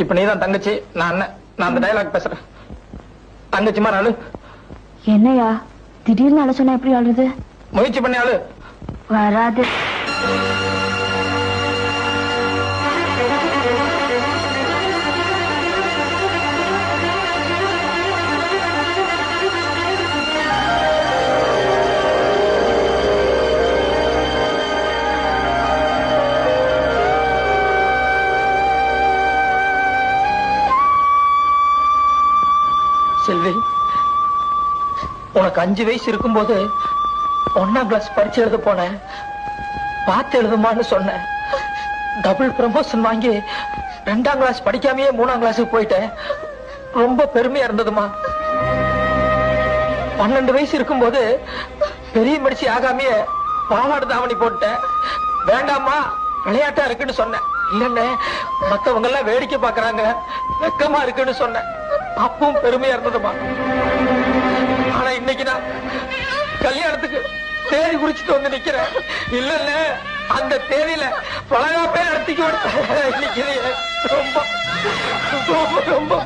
இப்ப நீதான் தங்கச்சி, நான் அண்ணன். நான் அந்த டயலாக் பேசுறேன். தங்கச்சிமா நாளு. என்னையா திடீர்னு அழ சொன்னா எப்படி ஆளுது? முயற்சி பண்ணி ஆளு. வராது. செல்வி, உனக்கு 5 வயசு இருக்கும்போது 1ஆம் கிளாஸ் பரிச்சு எழுத போனேன். பார்த்து எழுதுமான்னு சொன்னேன். டபுள் ப்ரமோஷன் வாங்கி 2ஆம் கிளாஸ் படிக்காமயே 3ஆம் கிளாஸுக்கு போயிட்டேன். ரொம்ப பெருமையா இருந்ததுமா. 12 வயசு இருக்கும்போது பெரிய மனுஷி ஆகாமையே பாவாடை தாவணி போட்டேன். வேண்டாமா, விளையாட்டா இருக்குன்னு சொன்னேன். இல்லன்னு மத்தவங்க எல்லாம் வேடிக்கை பாக்குறாங்க, வெக்கமா இருக்குன்னு சொன்னேன். அப்பவும் பெருமையா இருந்ததுமா. ஆனா இன்னைக்கு நான் கல்யாணத்துக்கு தேதி குறிச்சிட்டு வந்து நிக்கிறேன். இல்ல அந்த தேதியில பலகா பேர் நடத்திக்க இன்னைக்கு ரொம்ப ரொம்ப ரொம்ப